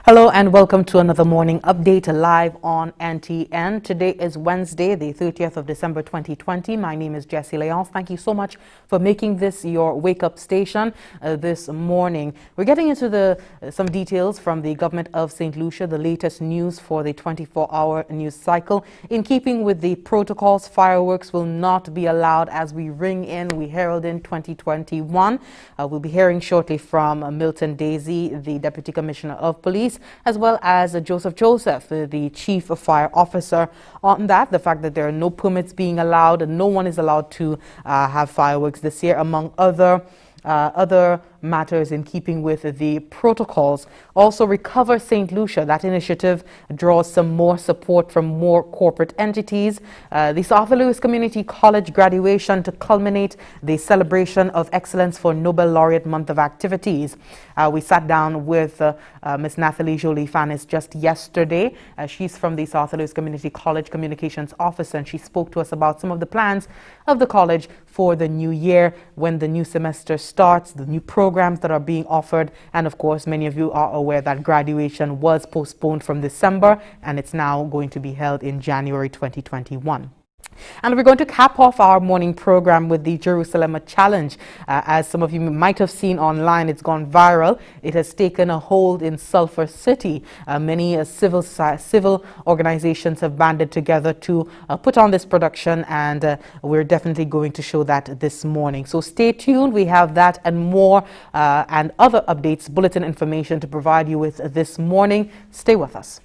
Hello and welcome to another morning update live on NTN. Today is Wednesday, the 30th of December 2020. My name is Jessie Leonce. Thank you so much for making this your wake-up station this morning. We're getting into some details from the government of St. Lucia, the latest news for the 24-hour news cycle. In keeping with the protocols, fireworks will not be allowed as we herald in 2021. We'll be hearing shortly from Milton Daisy, the Deputy Commissioner of Police, as well as Joseph, the Chief Fire Officer, on that. The fact that there are no permits being allowed and no one is allowed to have fireworks this year, among other matters in keeping with the protocols. Also, Recover St. Lucia, that initiative draws some more support from more corporate entities. The South Louis Community College graduation to culminate the celebration of excellence for Nobel Laureate Month of activities. We sat down with Ms. Nathalie Jolie-Fanis just yesterday. She's from the South Louis Community College Communications Office, and she spoke to us about some of the plans of the college for the new year when the new semester starts, the new programs that are being offered, and of course many of you are aware that graduation was postponed from December and it's now going to be held in January 2021. And we're going to cap off our morning program with the Jerusalem Challenge. As some of you might have seen online, it's gone viral. It has taken a hold in Sulphur City. Many civil organizations have banded together to put on this production, and we're definitely going to show that this morning. So stay tuned. We have that and more and other updates, bulletin information to provide you with this morning. Stay with us.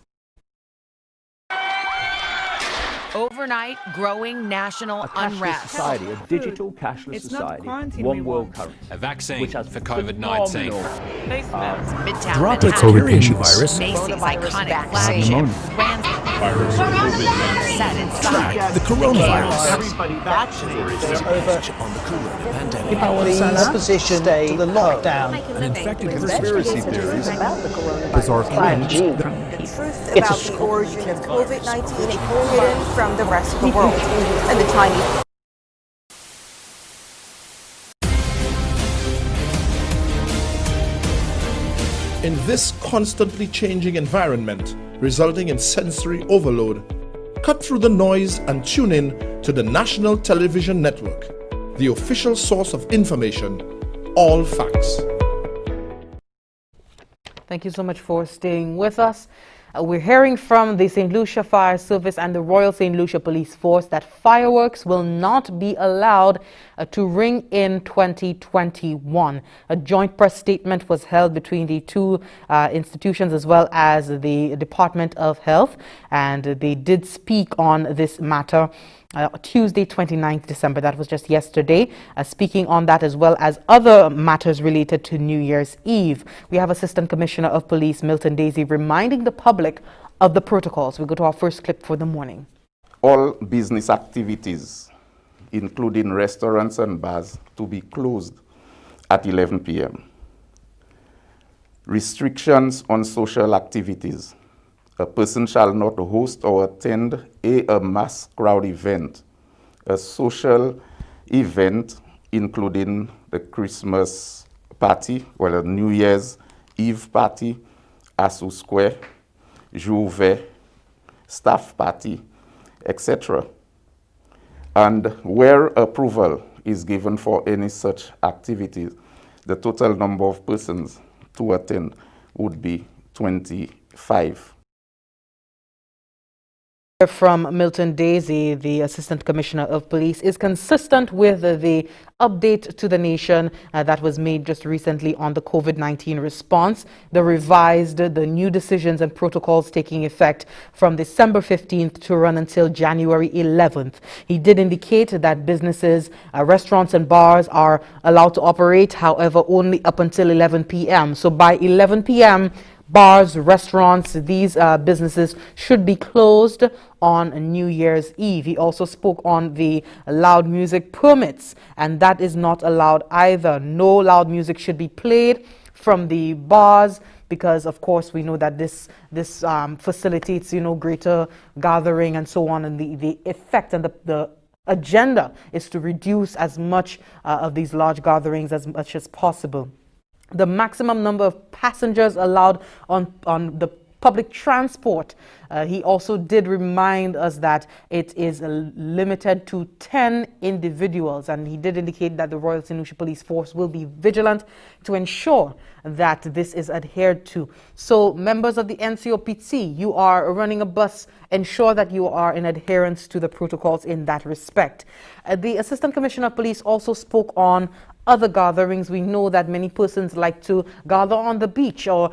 Overnight, growing national unrest. Society, a digital cashless society, one world currency. A vaccine for COVID-19. Midtown the COVID virus. Macy's iconic flagship. The coronavirus. Everybody vaccinated. On the corona pandemic. The opposition stay to the lockdown. An infected Conspiracy theories about the coronavirus. Bizarre claims. truth about the origin of COVID-19 hidden from the rest of the world. And the Chinese. In this constantly changing environment, resulting in sensory overload, cut through the noise and tune in to the National Television Network, the official source of information, all facts. Thank you so much for staying with us. We're hearing from the St. Lucia Fire Service and the Royal St. Lucia Police Force that fireworks will not be allowed to ring in 2021. A joint press statement was held between the two institutions as well as the Department of Health, and they did speak on this matter. Tuesday, 29th December, that was just yesterday, speaking on that as well as other matters related to New Year's Eve. We have Assistant Commissioner of Police Milton Daisy reminding the public of the protocols. We go to our first clip for the morning. All business activities, including restaurants and bars, to be closed at 11 p.m. Restrictions on social activities. A person shall not host or attend a mass crowd event, a social event including the Christmas party, well, a New Year's Eve party, Asu Square, Jouvet, staff party, etc. And where approval is given for any such activities, the total number of persons to attend would be 25. From Milton Daisy, the Assistant Commissioner of Police, is consistent with the update to the nation that was made just recently on the COVID-19 response. The new decisions and protocols taking effect from December 15th to run until January 11th. He did indicate that businesses, restaurants and bars are allowed to operate, however, only up until 11 p.m. So by 11 p.m., bars, restaurants, these businesses should be closed on New Year's Eve. He also spoke on the loud music permits, and that is not allowed either. No loud music should be played from the bars because, of course, we know that this facilitates, greater gathering and so on, and the effect and the agenda is to reduce as much of these large gatherings as much as possible. the maximum number of passengers allowed on the public transport. He also did remind us that it is limited to 10 individuals, and he did indicate that the Royal St. Lucia Police Force will be vigilant to ensure that this is adhered to. So members of the NCOPC, you are running a bus, ensure that you are in adherence to the protocols in that respect. The Assistant Commissioner of Police also spoke on other gatherings. We know that many persons like to gather on the beach or,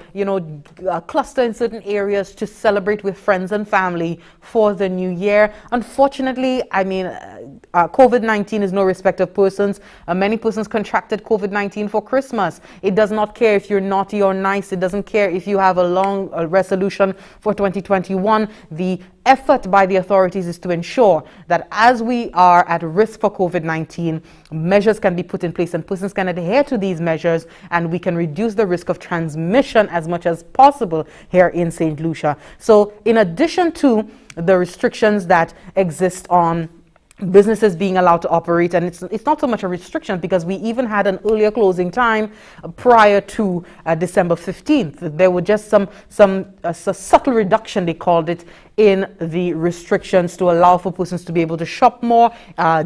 cluster in certain areas to celebrate with friends and family for the new year. Unfortunately, COVID-19 is no respect of persons. Many persons contracted COVID-19 for Christmas. It does not care if you're naughty or nice. It doesn't care if you have a long resolution for 2021. The effort by the authorities is to ensure that as we are at risk for COVID-19, measures can be put in place and persons can adhere to these measures, and we can reduce the risk of transmission as much as possible here in St. Lucia. So in addition to the restrictions that exist on businesses being allowed to operate, and it's not so much a restriction because we even had an earlier closing time prior to December 15th. There were just some subtle reduction, they called it, in the restrictions to allow for persons to be able to shop more,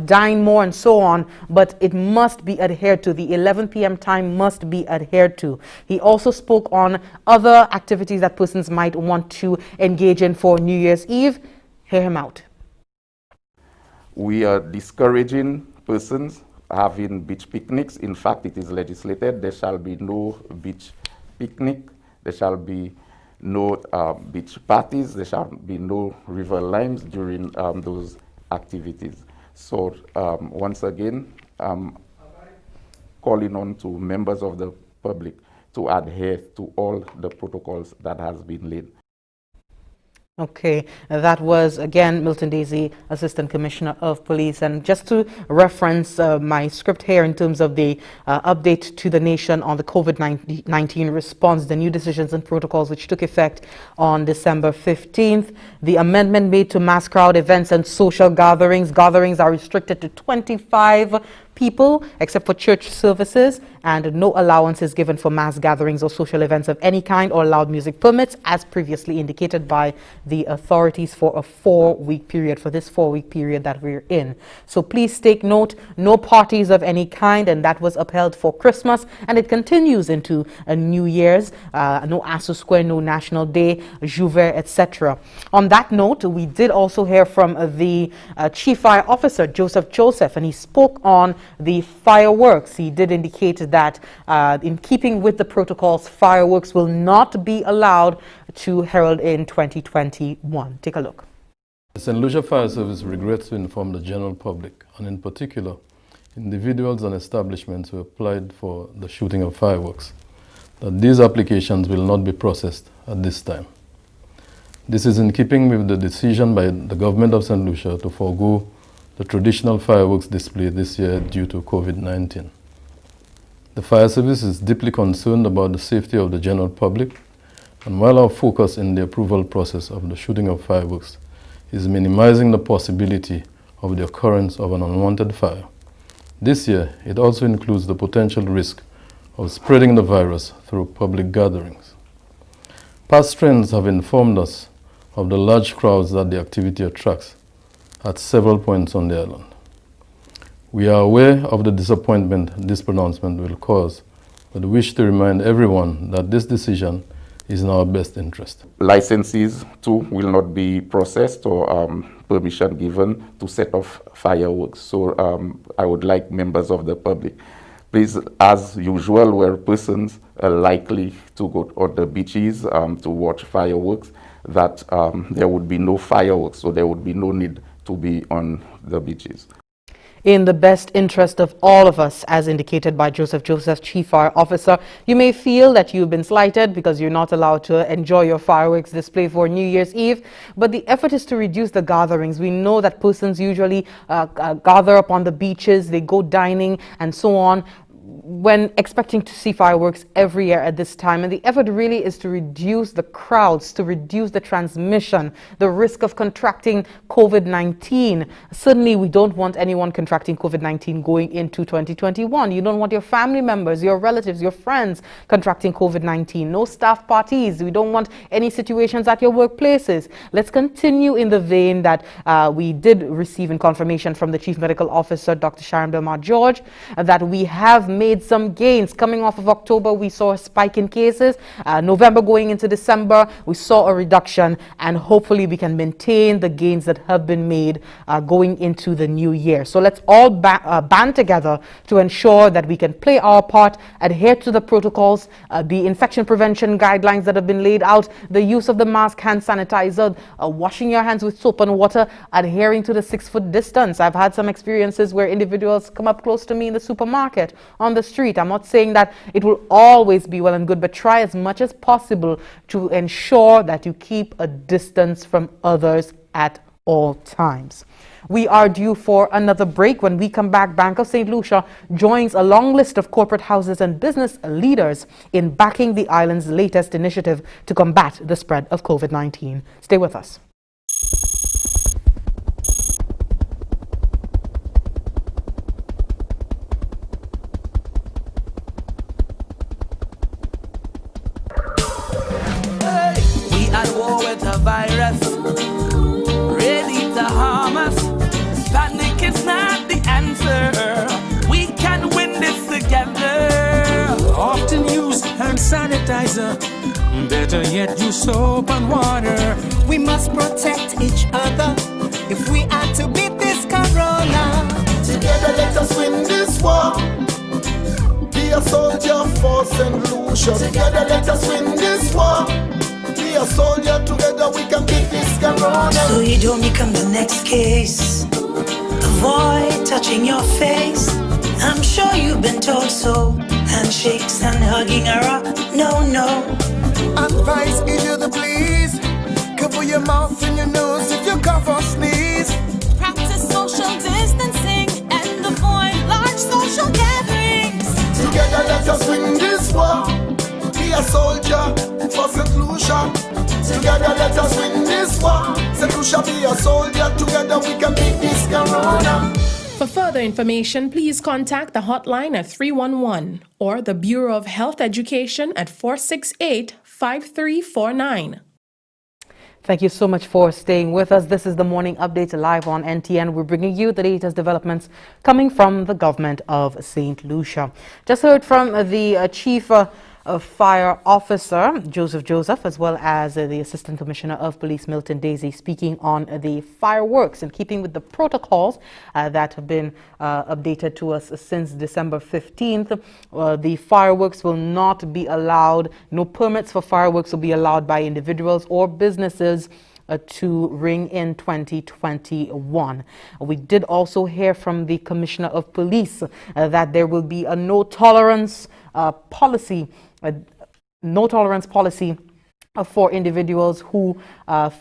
dine more, and so on, but it must be adhered to. The 11 p.m. time must be adhered to. He also spoke on other activities that persons might want to engage in for New Year's Eve. Hear him out. We are discouraging persons having beach picnics. In fact, it is legislated there shall be no beach picnic, there shall be no beach parties, there shall be no river limes during those activities. So once again, calling on to members of the public to adhere to all the protocols that has been laid. Okay, that was again Milton Daisy, Assistant Commissioner of Police. And just to reference my script here in terms of the update to the nation on the COVID-19 response, the new decisions and protocols which took effect on December 15th, the amendment made to mass crowd events and social gatherings. Gatherings are restricted to 25 people except for church services, and no allowance is given for mass gatherings or social events of any kind or loud music permits as previously indicated by the authorities for a 4-week period, for this 4-week period that we're in. So please take note, no parties of any kind, and that was upheld for Christmas, and it continues into New Year's. No Asso Square, no National Day, Jouvert, etc. On that note, we did also hear from the Chief Fire Officer, Joseph, and he spoke on the fireworks. He did indicate that in keeping with the protocols, fireworks will not be allowed to herald in 2021. Take a look. The St. Lucia Fire Service regrets to inform the general public, and in particular, individuals and establishments who applied for the shooting of fireworks, that these applications will not be processed at this time. This is in keeping with the decision by the government of St. Lucia to forego the traditional fireworks display this year due to COVID-19. The fire service is deeply concerned about the safety of the general public, and while our focus in the approval process of the shooting of fireworks is minimizing the possibility of the occurrence of an unwanted fire, this year it also includes the potential risk of spreading the virus through public gatherings. Past trends have informed us of the large crowds that the activity attracts at several points on the island. We are aware of the disappointment this pronouncement will cause, but wish to remind everyone that this decision is in our best interest. Licenses too will not be processed or permission given to set off fireworks. So I would like members of the public, please, as usual, where persons are likely to go on the beaches to watch fireworks, that there would be no fireworks, so there would be no need to be on the beaches. In the best interest of all of us, as indicated by Joseph, Chief Fire Officer, you may feel that you've been slighted because you're not allowed to enjoy your fireworks display for New Year's Eve, but the effort is to reduce the gatherings. We know that persons usually gather up on the beaches, they go dining and so on. when expecting to see fireworks every year at this time, and the effort really is to reduce the crowds, to reduce the transmission, the risk of contracting COVID-19. Certainly, we don't want anyone contracting COVID-19 going into 2021. You don't want your family members, your relatives, your friends contracting COVID-19. No staff parties. We don't want any situations at your workplaces. Let's continue in the vein that we did receive in confirmation from the Chief Medical Officer, Dr. Sharon Belmar George, that we have made some gains. Coming off of October, we saw a spike in cases. November going into December, we saw a reduction, and hopefully we can maintain the gains that have been made going into the new year. So let's all band together to ensure that we can play our part, adhere to the protocols, the infection prevention guidelines that have been laid out, the use of the mask, hand sanitizer, washing your hands with soap and water, adhering to the 6-foot distance. I've had some experiences where individuals come up close to me in the supermarket, on the street. I'm not saying that it will always be well and good, but try as much as possible to ensure that you keep a distance from others at all times. We are due for another break. When we come back, Bank of St. Lucia joins a long list of corporate houses and business leaders in backing the island's latest initiative to combat the spread of COVID-19. Stay with us. We at war with the virus, ready to harm us. Panic is not the answer. We can win this together. Often use hand sanitizer. Better yet, use soap and water. We must protect each other if we are to beat this corona. Together let us win this war. Be a soldier for St. Lucia. Together let us win this war. Be a soldier, together we can beat this corona. So you don't become the next case. Avoid touching your face. I'm sure you've been told so. Handshakes and hugging around. No, no. Advice is you the please. Cover your mouth and your nose if you cough or sneeze. Practice social distancing and avoid large social gatherings. Together let us win this war. Be a soldier for St. Lucia. Together let us win this war. St. Lucia, be a soldier. Together we can beat this corona. For further information, please contact the hotline at 311 or the Bureau of Health Education at 468-5349. Thank you so much for staying with us. This is the Morning Update live on NTN. We're bringing you the latest developments coming from the government of St. Lucia. Just heard from the Chief Fire Officer, Joseph, as well as the Assistant Commissioner of Police, Milton Daisy, speaking on the fireworks in keeping with the protocols that have been updated to us since December 15th. The fireworks will not be allowed. No permits for fireworks will be allowed by individuals or businesses to ring in 2021. We did also hear from the Commissioner of Police that there will be a no tolerance policy for individuals who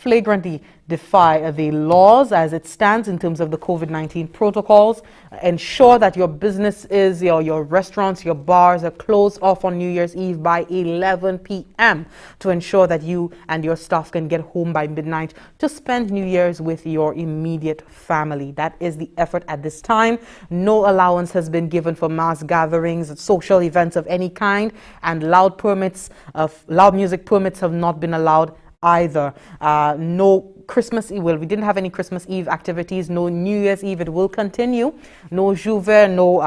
flagrantly defy the laws as it stands in terms of the COVID-19 protocols. Ensure that your businesses, your restaurants, your bars are closed off on New Year's Eve by 11 p.m. to ensure that you and your staff can get home by midnight to spend New Year's with your immediate family. That is the effort at this time. No allowance has been given for mass gatherings, social events of any kind, and loud music permits have not been allowed either. No Christmas Eve. Well, we didn't have any Christmas Eve activities. No New Year's Eve. It will continue. No Juve, no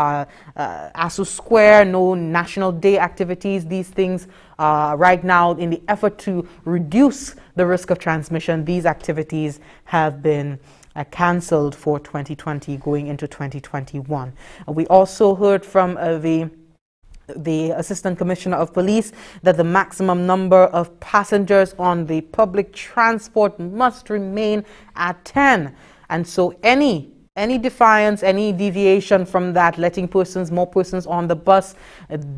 Asu Square, no National Day activities. These things right now, in the effort to reduce the risk of transmission, these activities have been cancelled for 2020 going into 2021. We also heard from the Assistant Commissioner of Police that the maximum number of passengers on the public transport must remain at 10. And so any Any defiance, any deviation from that, letting more persons on the bus,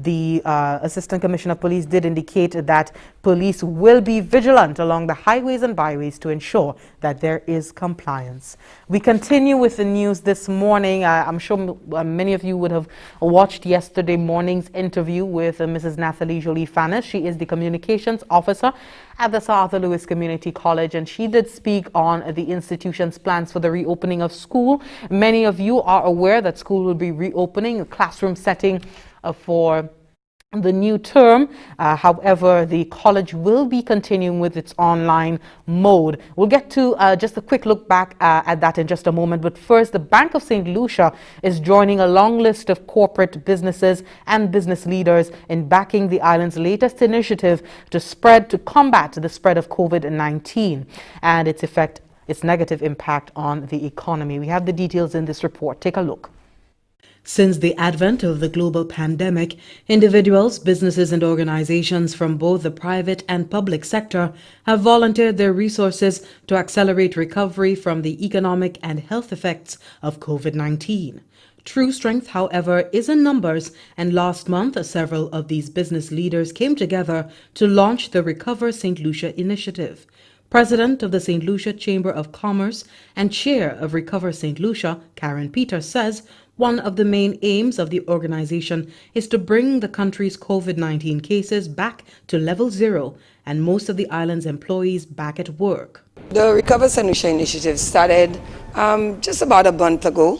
the Assistant Commissioner of Police did indicate that police will be vigilant along the highways and byways to ensure that there is compliance. We continue with the news this morning. I'm sure many of you would have watched yesterday morning's interview with Mrs. Nathalie Jolie-Fanis. She is the communications officer at the Sir Arthur Lewis Community College, and she did speak on the institution's plans for the reopening of school. Many of you are aware that school will be reopening a classroom setting for the new term. However, the college will be continuing with its online mode. We'll get to just a quick look back at that in just a moment. But first, the Bank of St. Lucia is joining a long list of corporate businesses and business leaders in backing the island's latest initiative to combat the spread of COVID-19 and its negative impact on the economy. We have the details in this report. Take a look. Since the advent of the global pandemic, individuals, businesses and organizations from both the private and public sector have volunteered their resources to accelerate recovery from the economic and health effects of COVID-19. True strength, however, is in numbers, and last month several of these business leaders came together to launch the Recover St. Lucia initiative. President of the St. Lucia Chamber of Commerce and Chair of Recover St. Lucia, Karen Peters, says one of the main aims of the organization is to bring the country's COVID-19 cases back to level 0 and most of the island's employees back at work. The Recover St. Lucia initiative started just about a month ago,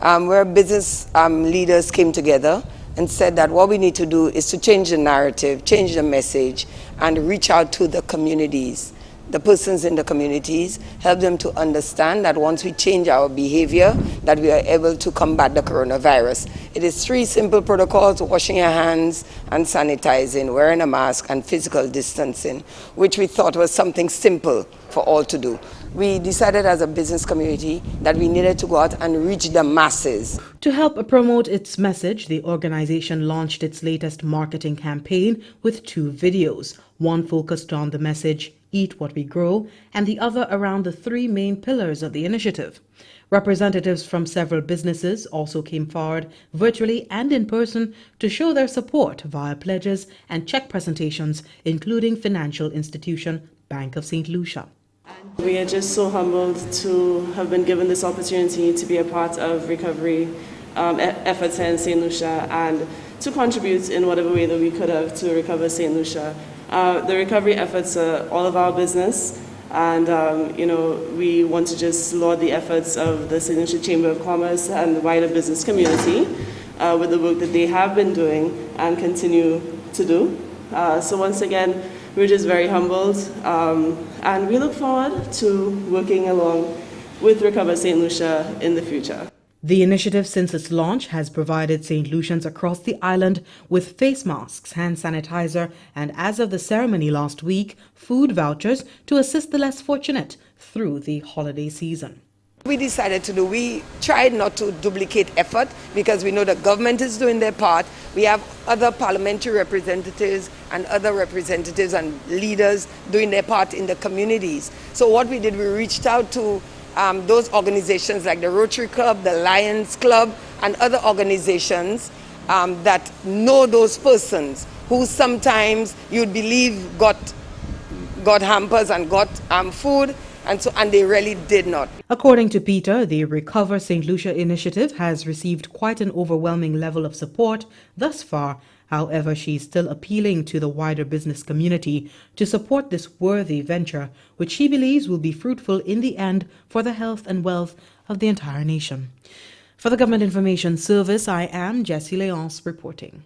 where business leaders came together and said that what we need to do is to change the narrative, change the message, and reach out to the communities. The persons in the communities, help them to understand that once we change our behavior, that we are able to combat the coronavirus. It is 3 simple protocols: washing your hands and sanitizing, wearing a mask, and physical distancing, which we thought was something simple for all to do. We decided as a business community that we needed to go out and reach the masses. To help promote its message, the organization launched its latest marketing campaign with 2 videos, one focused on the message "Eat What We Grow," and the other around the 3 main pillars of the initiative. Representatives from several businesses also came forward virtually and in person to show their support via pledges and check presentations, including financial institution Bank of St. Lucia. We are just so humbled to have been given this opportunity to be a part of recovery efforts here in St. Lucia and to contribute in whatever way that we could have to recover St. Lucia. The recovery efforts are all of our business, and we want to just laud the efforts of the St. Lucia Chamber of Commerce and the wider business community with the work that they have been doing and continue to do. So once again, we're just very humbled, and we look forward to working along with Recover St. Lucia in the future. The initiative, since its launch, has provided St. Lucians across the island with face masks, hand sanitizer, and as of the ceremony last week, food vouchers to assist the less fortunate through the holiday season. We tried not to duplicate effort because we know the government is doing their part. We have other parliamentary representatives and other representatives and leaders doing their part in the communities. So what we did, we reached out to those organizations like the Rotary Club, the Lions Club, and other organizations that know those persons who sometimes you'd believe got hampers and got food, and they really did not. According to Peter, the Recover St. Lucia initiative has received quite an overwhelming level of support thus far. However, she is still appealing to the wider business community to support this worthy venture, which she believes will be fruitful in the end for the health and wealth of the entire nation. For the Government Information Service, I am Jessie Leonce reporting.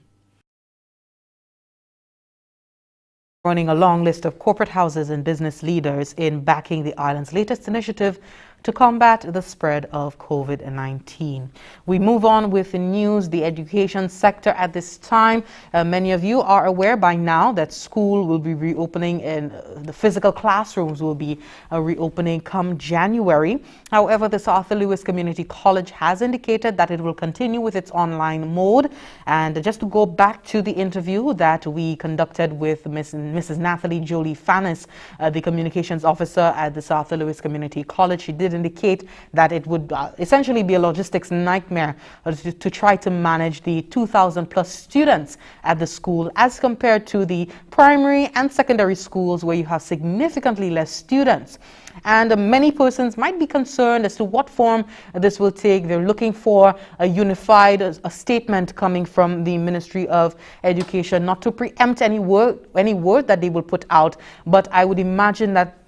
Running a long list of corporate houses and business leaders in backing the island's latest initiative to combat the spread of COVID-19. We move on with the news, the education sector at this time. Many of you are aware by now that school will be reopening and the physical classrooms will be reopening come January. However, the Sir Arthur Lewis Community College has indicated that it will continue with its online mode. And just to go back to the interview that we conducted with Mrs. Nathalie Jolie-Fanis, the communications officer at the Sir Arthur Lewis Community College, she did did indicate that it would essentially be a logistics nightmare to try to manage the 2,000 plus students at the school as compared to the primary and secondary schools where you have significantly less students. And many persons might be concerned as to what form this will take. They're looking for a unified statement coming from the Ministry of Education, not to preempt any word that they will put out, but I would imagine that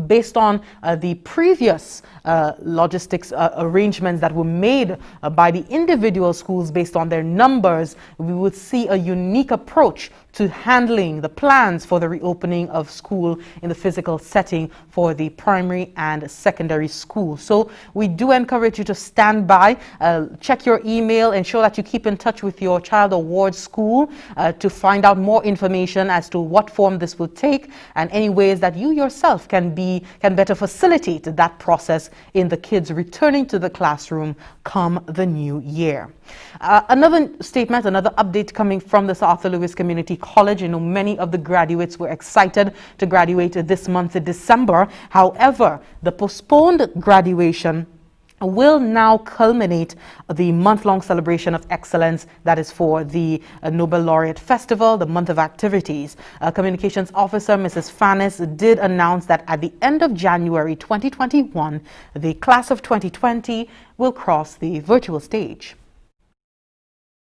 based on the previous logistics arrangements that were made by the individual schools based on their numbers, we would see a unique approach to handling the plans for the reopening of school in the physical setting for the primary and secondary school. So we do encourage you to stand by, check your email, ensure that you keep in touch with your child or ward school to find out more information as to what form this will take and any ways that you yourself can better facilitate that process in the kids returning to the classroom come the new year. Another statement, another update coming from the Sir Arthur Lewis Community College. You know, many of the graduates were excited to graduate this month of December. However, the postponed graduation will now culminate the month-long celebration of excellence that is for the Nobel Laureate Festival, the month of activities. Communications Officer Mrs. Fannis did announce that at the end of January 2021, the class of 2020 will cross the virtual stage.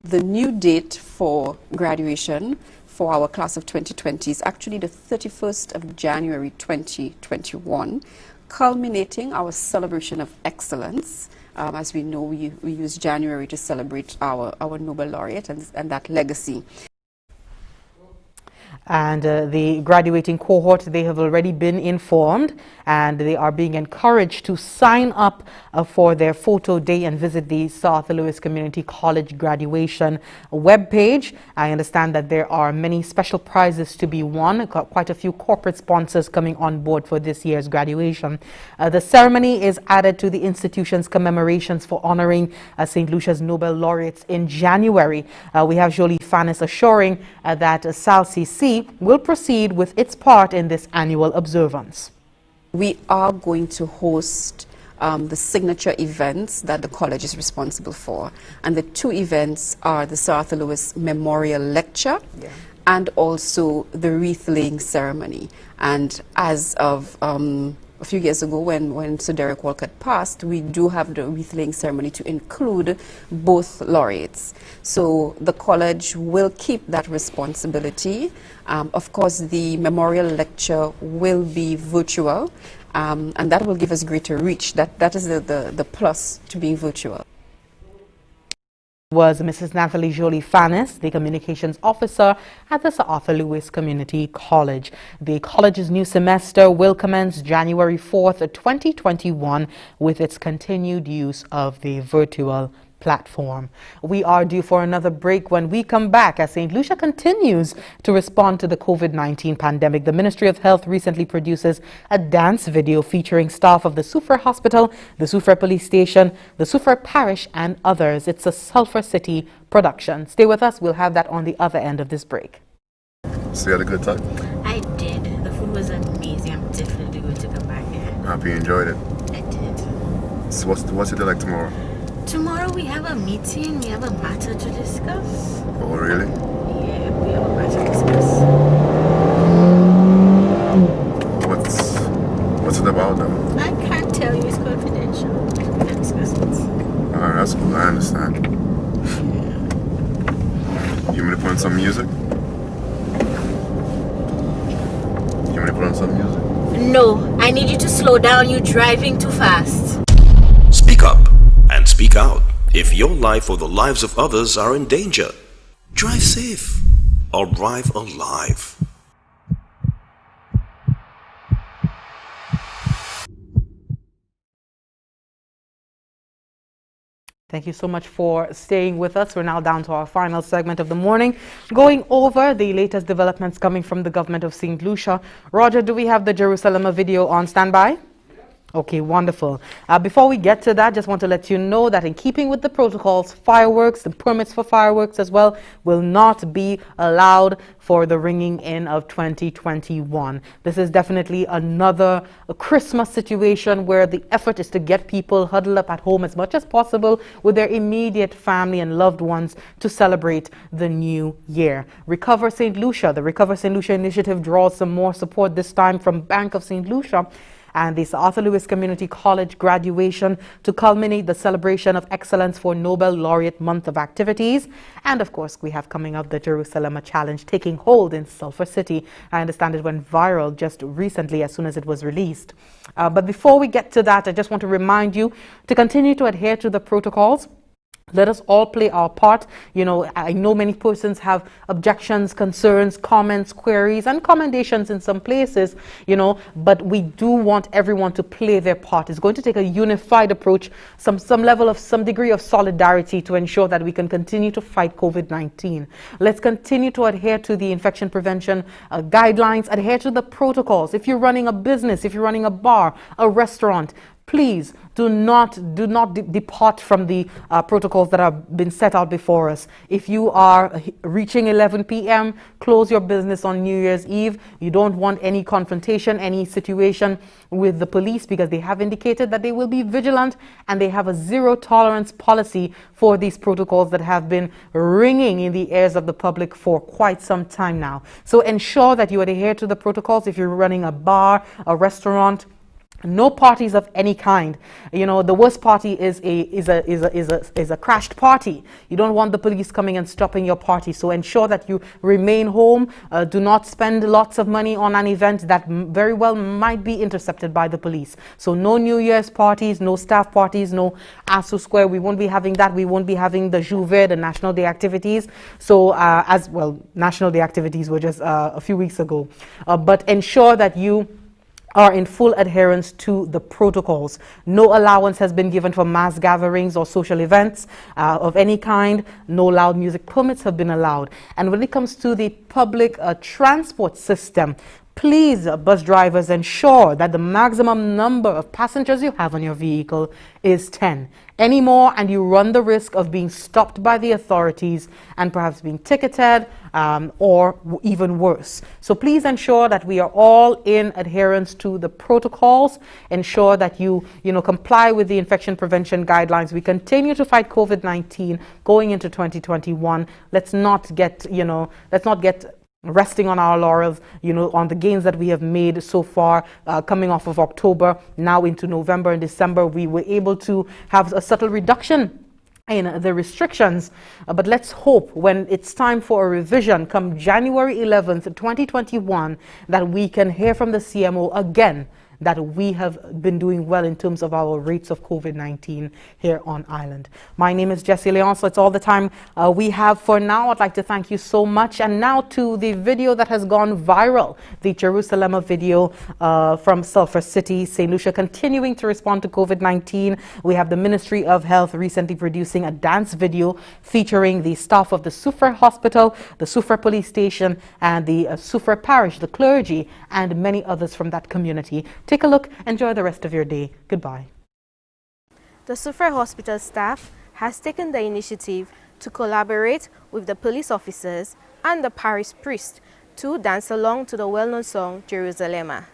The new date for graduation for our class of 2020 is actually the 31st of January 2021. Culminating our celebration of excellence. As we know, we use January to celebrate our Nobel laureate and that legacy. And the graduating cohort, they have already been informed and they are being encouraged to sign up for their photo day and visit the Sir Arthur Lewis Community College graduation webpage. I understand that there are many special prizes to be won, quite a few corporate sponsors coming on board for this year's graduation. The ceremony is added to the institution's commemorations for honoring St. Lucia's Nobel laureates in January. We have Jolie Fannis assuring that SALCC will proceed with its part in this annual observance. We are going to host the signature events that the college is responsible for. And the two events are the Sir Arthur Lewis Memorial Lecture and also the wreath-laying ceremony. And as of a few years ago when Sir Derek Walcott passed, we do have the wreath-laying ceremony to include both laureates. So the college will keep that responsibility. Of course, the memorial lecture will be virtual, and that will give us greater reach. That is the plus to being virtual. Was Mrs. Nathalie Jolie Fannis, the communications officer at the Sir Arthur Lewis Community College. The college's new semester will commence January 4th, 2021 with its continued use of the virtual platform. We are due for another break. When we come back, as St. Lucia continues to respond to the COVID-19 pandemic, the Ministry of Health recently produces a dance video featuring staff of the Soufriere Hospital, the Soufriere Police Station, the Soufriere Parish, and others. It's a Sulphur City production. Stay with us. We'll have that on the other end of this break. So you had a good time? I did. The food was amazing. I'm definitely going to come back here. Hope you enjoyed it. I did. So what's it like tomorrow? Tomorrow we have a meeting, we have a matter to discuss. Oh, really? Yeah, we have a matter to discuss. What's it about now? I can't tell you, it's confidential. We can discuss it. Alright, that's cool, I understand. You want me to put on some music? You want me to put on some music? No, I need you to slow down, you're driving too fast. Speak up and speak out if your life or the lives of others are in danger. Drive safe or drive alive. Thank you so much for staying with us. We're now down to our final segment of the morning, going over the latest developments coming from the government of St. Lucia. Roger, do we have the Jerusalem video on standby? Okay, wonderful. Before we get to that, just want to let you know that in keeping with the protocols, fireworks and permits for fireworks as well will not be allowed for the ringing in of 2021. This is definitely another Christmas situation where the effort is to get people huddled up at home as much as possible with their immediate family and loved ones to celebrate the new year. Recover St. Lucia. The Recover St. Lucia initiative draws some more support this time from Bank of St. Lucia and the Arthur Lewis Community College graduation to culminate the celebration of excellence for Nobel Laureate Month of activities. And of course, we have coming up the Jerusalem Challenge taking hold in Sulphur City. I understand it went viral just recently as soon as it was released. But before we get to that, I just want to remind you to continue to adhere to the protocols. Let us all play our part. You know, I know many persons have objections, concerns, comments, queries, and commendations in some places, you know, but we do want everyone to play their part. It's going to take a unified approach, some degree of solidarity to ensure that we can continue to fight COVID-19. Let's continue to adhere to the infection prevention guidelines, adhere to the protocols. If you're running a business, if you're running a bar, a restaurant, please do not depart from the protocols that have been set out before us. If you are reaching 11 p.m., close your business on New Year's Eve. You don't want any confrontation, any situation with the police, because they have indicated that they will be vigilant and they have a zero tolerance policy for these protocols that have been ringing in the ears of the public for quite some time now. So ensure that you adhere to the protocols. If you're running a bar, a restaurant, no parties of any kind. You know, the worst party is a crashed party. You don't want the police coming and stopping your party. So ensure that you remain home. Do not spend lots of money on an event that very well might be intercepted by the police. So no New Year's parties, no staff parties, no ASU Square. We won't be having that. We won't be having the Juve, the National Day activities. So National Day activities were just a few weeks ago. But ensure that you are in full adherence to the protocols. No allowance has been given for mass gatherings or social events of any kind. No loud music permits have been allowed. And when it comes to the public transport system, please, bus drivers, ensure that the maximum number of passengers you have on your vehicle is 10. Any more and you run the risk of being stopped by the authorities and perhaps being ticketed or even worse. So please ensure that we are all in adherence to the protocols. Ensure that you comply with the infection prevention guidelines. We continue to fight COVID-19 going into 2021. Let's not get resting on our laurels, on the gains that we have made so far, coming off of October, now into November and December. We were able to have a subtle reduction in the restrictions, but let's hope when it's time for a revision come January 11th, 2021, that we can hear from the CMO again that we have been doing well in terms of our rates of COVID-19 here on island. My name is Jessie Leon, so it's all the time we have for now. I'd like to thank you so much. And now to the video that has gone viral, the Jerusalem video from Sulphur City, St. Lucia, continuing to respond to COVID-19. We have the Ministry of Health recently producing a dance video featuring the staff of the Sufra Hospital, the Sufra Police Station, and the Sufra Parish, the clergy, and many others from that community. Take a look. Enjoy the rest of your day. Goodbye. The Sufra Hospital staff has taken the initiative to collaborate with the police officers and the parish priest to dance along to the well-known song Jerusalem.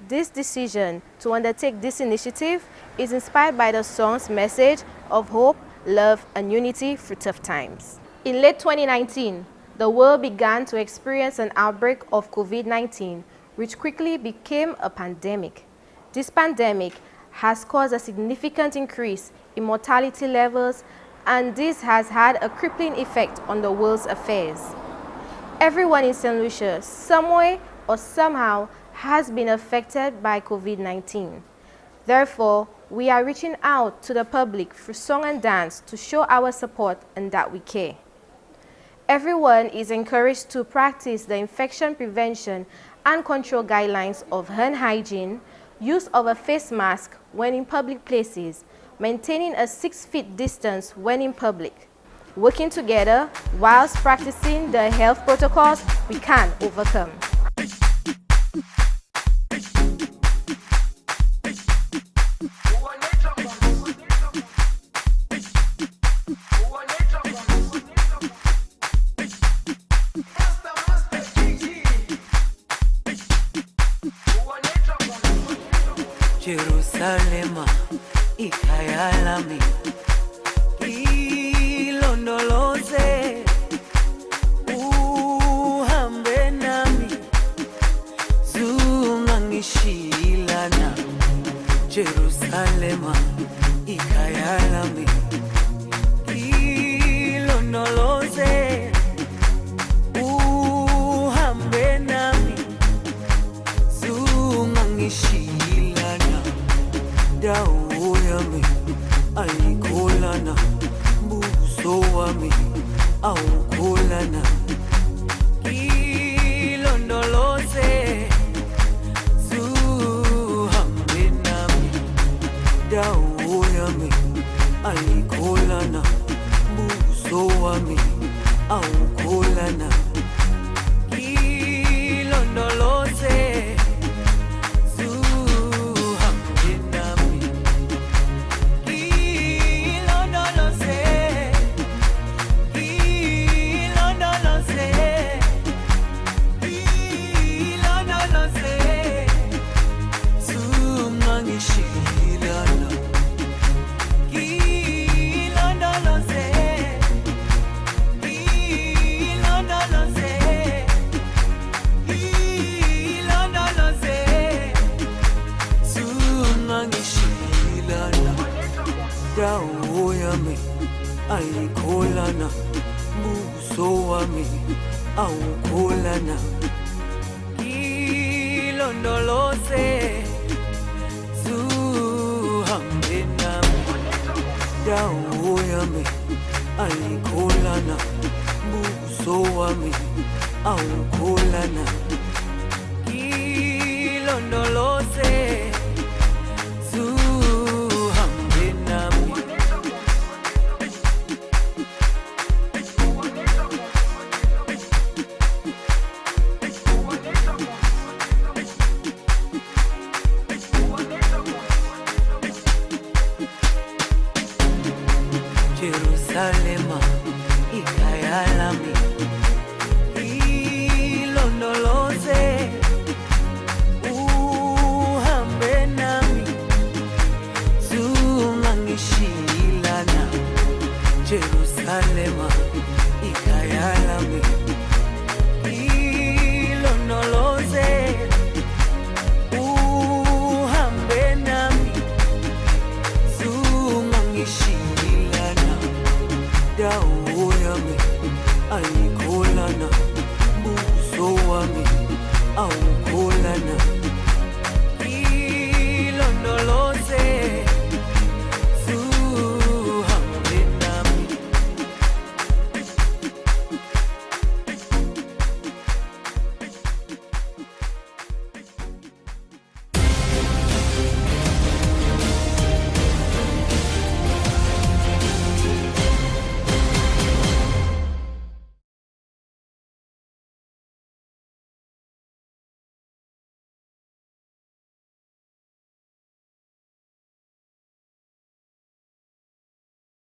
This decision to undertake this initiative is inspired by the song's message of hope, love, and unity through tough times. In late 2019, the world began to experience an outbreak of COVID-19, which quickly became a pandemic. This pandemic has caused a significant increase in mortality levels, and this has had a crippling effect on the world's affairs. Everyone in St. Lucia, some way or somehow, has been affected by COVID-19. Therefore, we are reaching out to the public through song and dance to show our support and that we care. Everyone is encouraged to practice the infection prevention and control guidelines of hand hygiene, use of a face mask when in public places, maintaining a 6 feet distance when in public. Working together whilst practicing the health protocols, we can overcome. Jerusalema ikhaya lami ilondoloze uhambe nami zungangishilana Jerusalema ikhaya lami ilondoloze uhambe nami zungangishilana dawo yami ayikholana buso wami awukholana ilondoloze zuhambe nami dawo yami ayikholana buso wami awukholana ilondoloze dawo yami ayikholana buso wami awukholana ilondoloze zuhambe nami dawo yami ayikholana buso wami awukholana ilondoloze Jerusalema ikhaya lami ilondoloze uhambe nami zungangishilana Jerusalema ikhaya lami ilondoloze uhambe nami zungangishilana dawo yami ayikholana buso wami awukholana